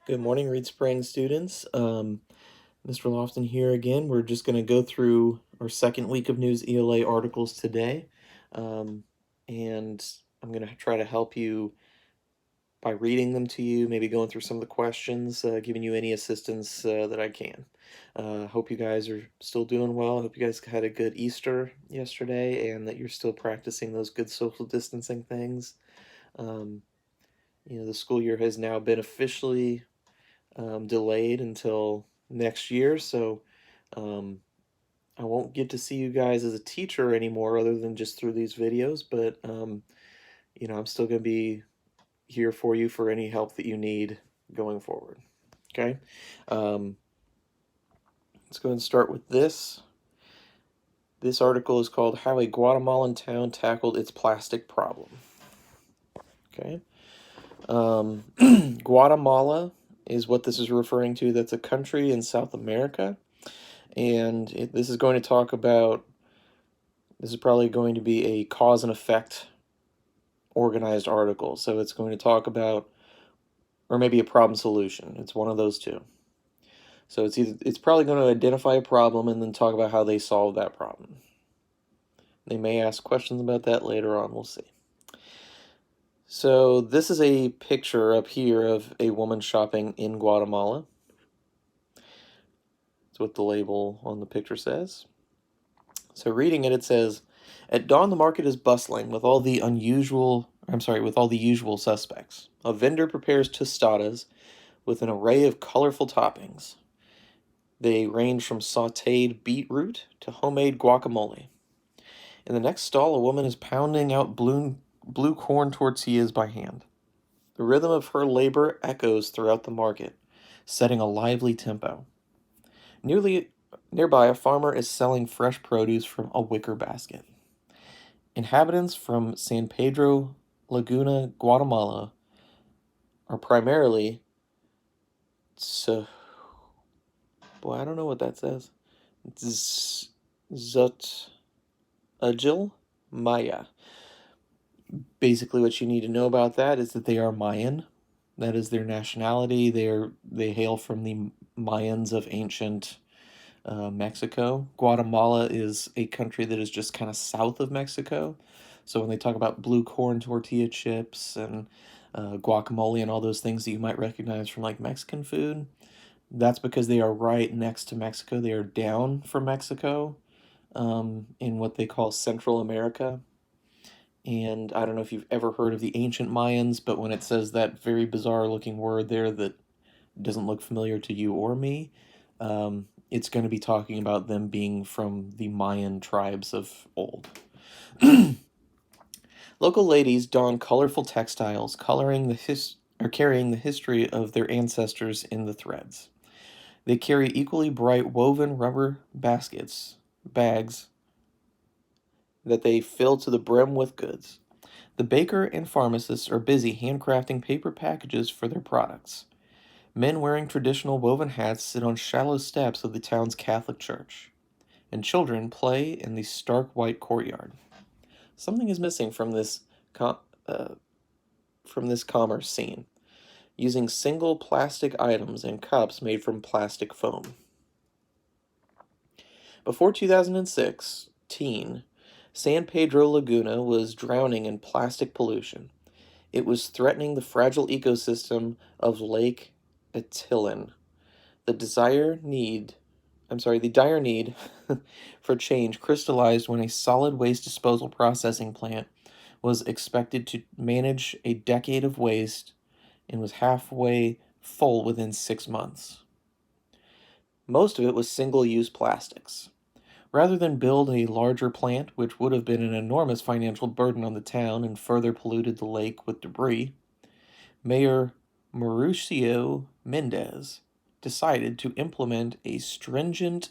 Good morning, Reed Spring students. Mr. Lofton here again. We're just going to go through our second week of news ELA articles today. And I'm going to try to help you by reading them to you, maybe going through some of the questions, giving you any assistance that I can. Hope you guys are still doing well. Hope you guys had a good Easter yesterday and that you're still practicing those good social distancing things. The school year has now been officially delayed until next year, so um, I won't get to see you guys as a teacher anymore other than just through these videos, but I'm still going to be here for you for any help that you need going forward. Okay? Let's go ahead and start with this. This article is called How a Guatemalan Town Tackled Its Plastic Problem. Okay? Guatemala is what this is referring to. That's a country in South America. And this is going to talk about, this is probably going to be a cause and effect organized article. So it's going to talk about, or maybe a problem solution. It's one of those two. So it's probably going to identify a problem and then talk about how they solve that problem. They may ask questions about that later on. We'll see. So this is a picture up here of a woman shopping in Guatemala. That's what the label on the picture says. So reading it, it says, "At dawn, the market is bustling with all the usual suspects. A vendor prepares tostadas with an array of colorful toppings. They range from sautéed beetroot to homemade guacamole. In the next stall, a woman is pounding out blue corn tortillas by hand. The rhythm of her labor echoes throughout the market, setting a lively tempo. Nearby, a farmer is selling fresh produce from a wicker basket. Inhabitants from San Pedro Laguna, Guatemala, are primarily I don't know what that says. Zut-Agil Maya. Basically, what you need to know about that is that they are Mayan. That is their nationality. They hail from the Mayans of ancient Mexico. Guatemala is a country that is just kind of south of Mexico. So when they talk about blue corn tortilla chips and guacamole and all those things that you might recognize from like Mexican food, that's because they are right next to Mexico. They are down from Mexico in what they call Central America. And I don't know if you've ever heard of the ancient Mayans, but when it says that very bizarre looking word there that doesn't look familiar to you or me, it's going to be talking about them being from the Mayan tribes of old. Local ladies don colorful textiles, carrying the history of their ancestors in the threads. They carry equally bright woven rubber bags, that they fill to the brim with goods. The baker and pharmacists are busy handcrafting paper packages for their products. Men wearing traditional woven hats sit on shallow steps of the town's Catholic church, and children play in the stark white courtyard. Something is missing from this commerce scene, using single plastic items and cups made from plastic foam. Before 2016, San Pedro Laguna was drowning in plastic pollution. It was threatening the fragile ecosystem of Lake Atilan. The dire need for change crystallized when a solid waste disposal processing plant was expected to manage a decade of waste and was halfway full within 6 months. Most of it was single-use plastics. Rather than build a larger plant, which would have been an enormous financial burden on the town and further polluted the lake with debris, Mayor Mauricio Mendez decided to implement a stringent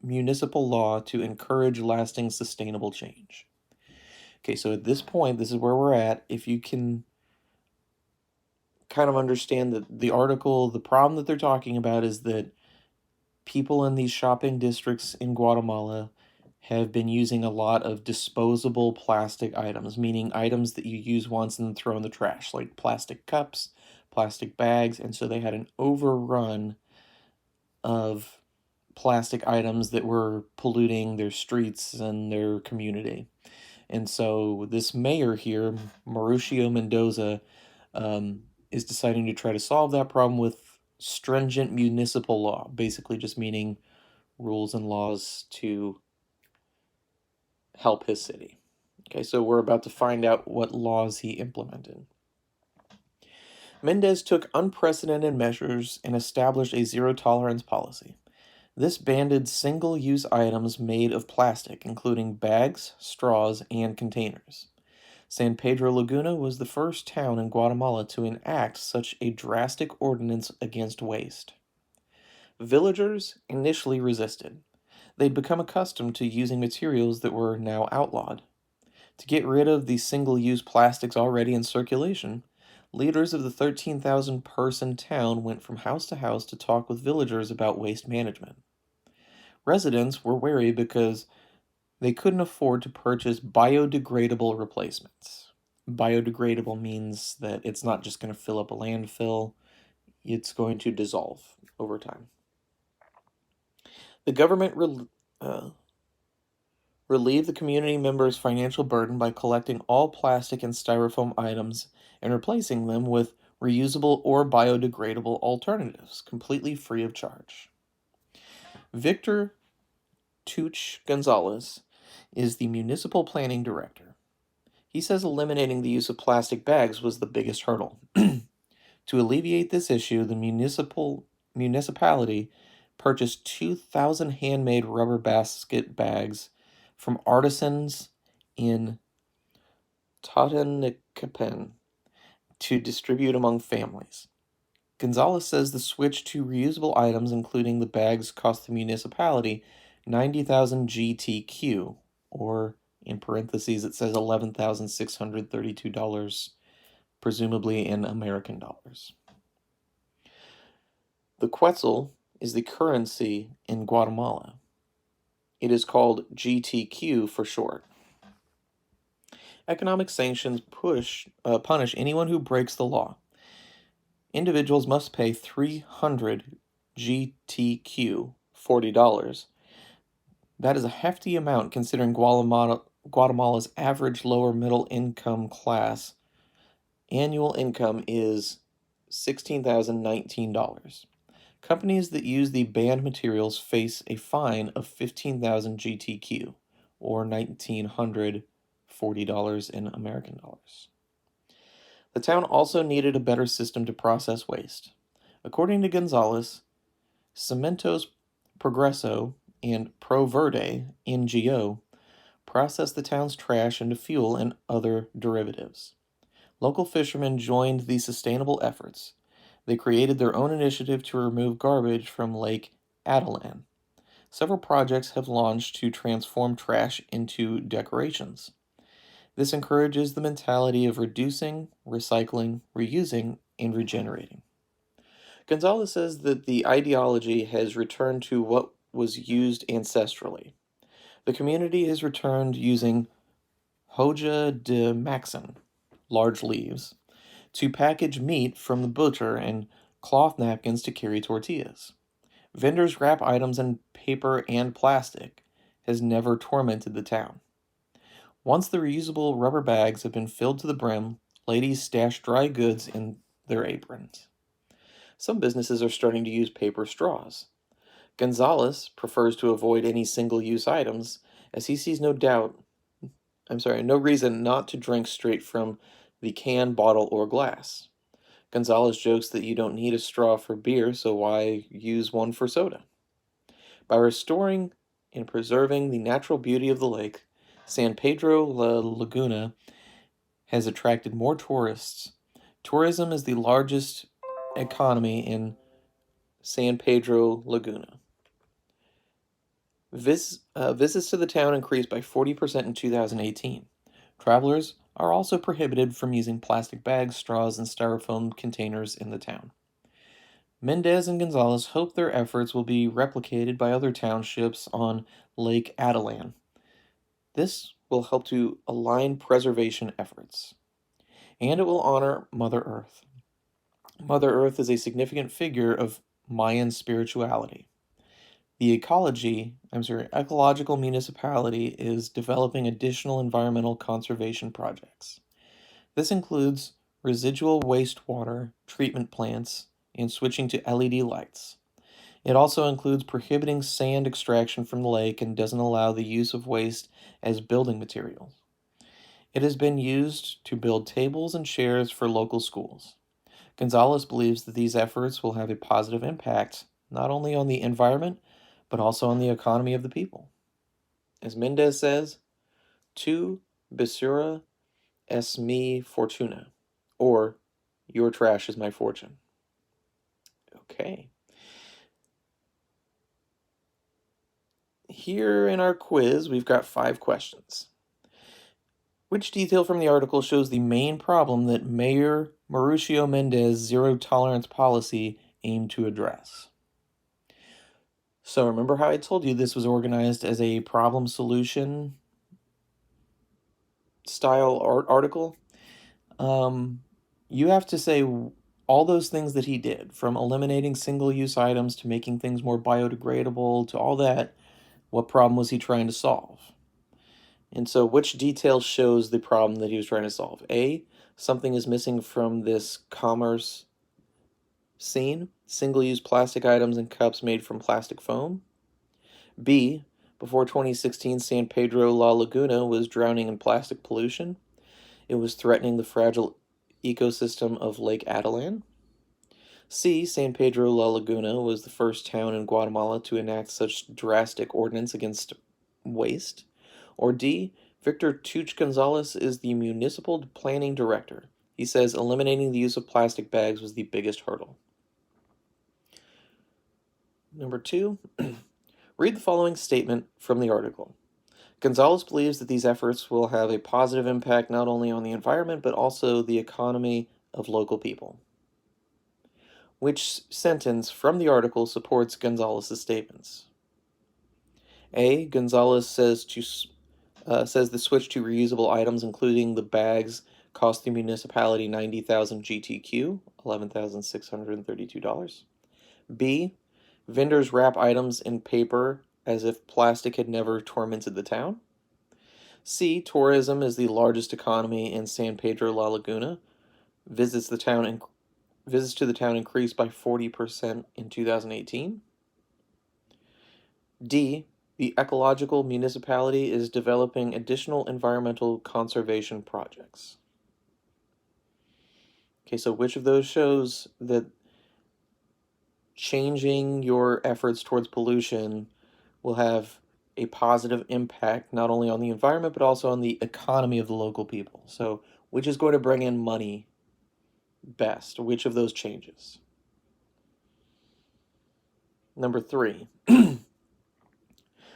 municipal law to encourage lasting sustainable change. Okay, so at this point, this is where we're at. If you can kind of understand that the article, the problem that they're talking about is that people in these shopping districts in Guatemala have been using a lot of disposable plastic items, meaning items that you use once and then throw in the trash, like plastic cups, plastic bags, and so they had an overrun of plastic items that were polluting their streets and their community. And so this mayor here, Mauricio Mendoza, is deciding to try to solve that problem with stringent municipal law, basically just meaning rules and laws to help his city. Okay, so we're about to find out what laws he implemented. Mendez took unprecedented measures and established a zero tolerance policy. This banned single use items made of plastic, including bags, straws, and containers. San Pedro Laguna was the first town in Guatemala to enact such a drastic ordinance against waste. Villagers initially resisted. They'd become accustomed to using materials that were now outlawed. To get rid of the single-use plastics already in circulation, leaders of the 13,000-person town went from house to house to talk with villagers about waste management. Residents were wary because they couldn't afford to purchase biodegradable replacements. Biodegradable means that it's not just going to fill up a landfill, it's going to dissolve over time. The government relieved the community members' financial burden by collecting all plastic and styrofoam items and replacing them with reusable or biodegradable alternatives, completely free of charge. Victor Tuch Gonzalez is the municipal planning director. He says eliminating the use of plastic bags was the biggest hurdle. To alleviate this issue, the municipality purchased 2,000 handmade rubber basket bags from artisans in Totanicapan to distribute among families. Gonzalez says the switch to reusable items, including the bags, cost the municipality 90,000 GTQ, or in parentheses it says $11,632, presumably in American dollars. The quetzal is the currency in Guatemala. It is called GTQ for short. Economic sanctions punish anyone who breaks the law. Individuals must pay 300 GTQ, $40. That is a hefty amount considering Guatemala's average lower middle income class annual income is $16,019. Companies that use the banned materials face a fine of 15,000 GTQ, or $1,940 in American dollars. The town also needed a better system to process waste. According to Gonzalez, Cementos Progreso and Pro Verde NGO process the town's trash into fuel and other derivatives. Local fishermen joined these sustainable efforts. They created their own initiative to remove garbage from Lake Adelan. Several projects have launched to transform trash into decorations. This encourages the mentality of reducing, recycling, reusing, and regenerating. Gonzalez says that the ideology has returned to what was used ancestrally. The community has returned using hoja de maxen, large leaves, to package meat from the butcher and cloth napkins to carry tortillas. Vendors wrap items in paper and plastic has never tormented the town. Once the reusable rubber bags have been filled to the brim, ladies stash dry goods in their aprons. Some businesses are starting to use paper straws. Gonzalez prefers to avoid any single-use items as he sees no reason not to drink straight from the can, bottle, or glass. Gonzalez jokes that you don't need a straw for beer, so why use one for soda? By restoring and preserving the natural beauty of the lake, San Pedro La Laguna has attracted more tourists. Tourism is the largest economy in San Pedro Laguna. Visits to the town increased by 40% in 2018. Travelers are also prohibited from using plastic bags, straws, and styrofoam containers in the town. Mendez and Gonzalez hope their efforts will be replicated by other townships on Lake Adelan. This will help to align preservation efforts, and it will honor Mother Earth. Mother Earth is a significant figure of Mayan spirituality. The ecological municipality is developing additional environmental conservation projects. This includes residual wastewater treatment plants and switching to LED lights. It also includes prohibiting sand extraction from the lake and doesn't allow the use of waste as building materials. It has been used to build tables and chairs for local schools. Gonzalez believes that these efforts will have a positive impact not only on the environment, but also on the economy of the people. As Mendez says, tu basura es mi fortuna, or your trash is my fortune. Okay. Here in our quiz, we've got 5 questions. Which detail from the article shows the main problem that Mayor Mauricio Mendez's zero tolerance policy aimed to address? So remember how I told you this was organized as a problem solution style article? You have to say all those things that he did, from eliminating single-use items to making things more biodegradable to all that. What problem was he trying to solve? And so which detail shows the problem that he was trying to solve? A, something is missing from this commerce scene, single-use plastic items and cups made from plastic foam. B, before 2016, San Pedro La Laguna was drowning in plastic pollution. It was threatening the fragile ecosystem of Lake Adelan. C, San Pedro La Laguna was the first town in Guatemala to enact such drastic ordinance against waste. Or D, Victor Tuch Gonzalez is the municipal planning director. He says eliminating the use of plastic bags was the biggest hurdle. Number 2, read the following statement from the article. Gonzalez believes that these efforts will have a positive impact not only on the environment but also the economy of local people. Which sentence from the article supports Gonzalez's statements? A, Gonzalez says the switch to reusable items, including the bags, cost the municipality 90,000 GTQ, $11,632. B, vendors wrap items in paper as if plastic had never tormented the town. C, tourism is the largest economy in San Pedro La Laguna. Visits to the town increased by 40% in 2018. D, the ecological municipality is developing additional environmental conservation projects. Okay, so which of those shows that changing your efforts towards pollution will have a positive impact not only on the environment but also on the economy of the local people? So which is going to bring in money best? Which of those changes? Number 3.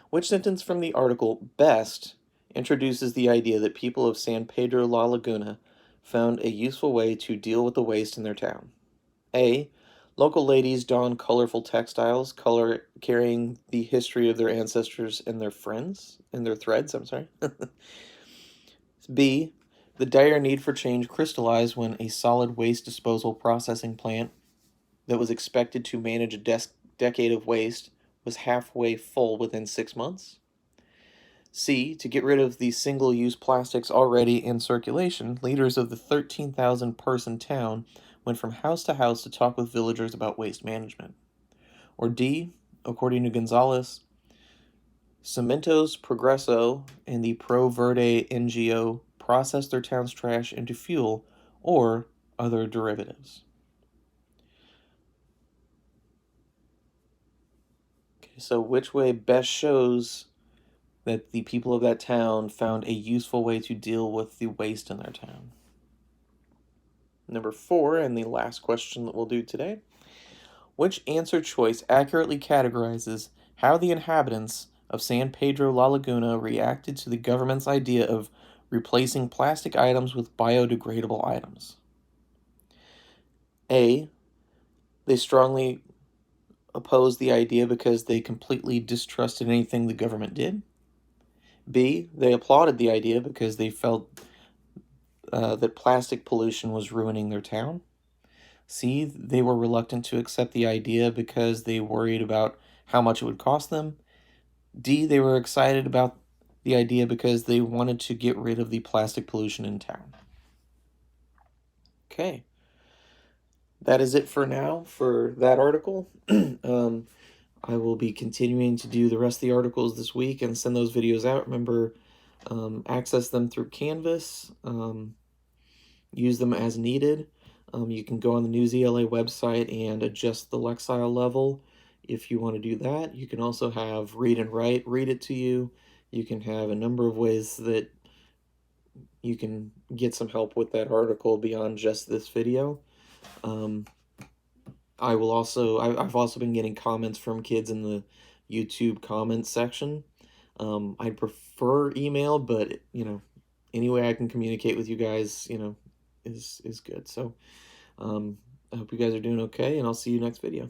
Which sentence from the article best introduces the idea that people of San Pedro La Laguna found a useful way to deal with the waste in their town? A, local ladies don colorful textiles, carrying the history of their ancestors and their threads. B, the dire need for change crystallized when a solid waste disposal processing plant that was expected to manage a decade of waste was halfway full within 6 months. C, to get rid of the single-use plastics already in circulation, leaders of the 13,000-person town went from house to house to talk with villagers about waste management. Or D, according to Gonzalez, Cementos Progreso and the Pro Verde NGO processed their town's trash into fuel or other derivatives. Okay, so which way best shows that the people of that town found a useful way to deal with the waste in their town? Number 4, and the last question that we'll do today. Which answer choice accurately categorizes how the inhabitants of San Pedro La Laguna reacted to the government's idea of replacing plastic items with biodegradable items? A, they strongly opposed the idea because they completely distrusted anything the government did. B, they applauded the idea because they felt that plastic pollution was ruining their town. C, they were reluctant to accept the idea because they worried about how much it would cost them. D, they were excited about the idea because they wanted to get rid of the plastic pollution in town. Okay, that is it for now for that article. I will be continuing to do the rest of the articles this week and send those videos out. Remember, access them through Canvas. Use them as needed. You can go on the News ELA website and adjust the Lexile level if you want to do that. You can also have read and write read it to you. You can have a number of ways that you can get some help with that article beyond just this video. I've also been getting comments from kids in the YouTube comments section. I prefer email, but any way I can communicate with you guys, is good. So I hope you guys are doing okay, and I'll see you next video.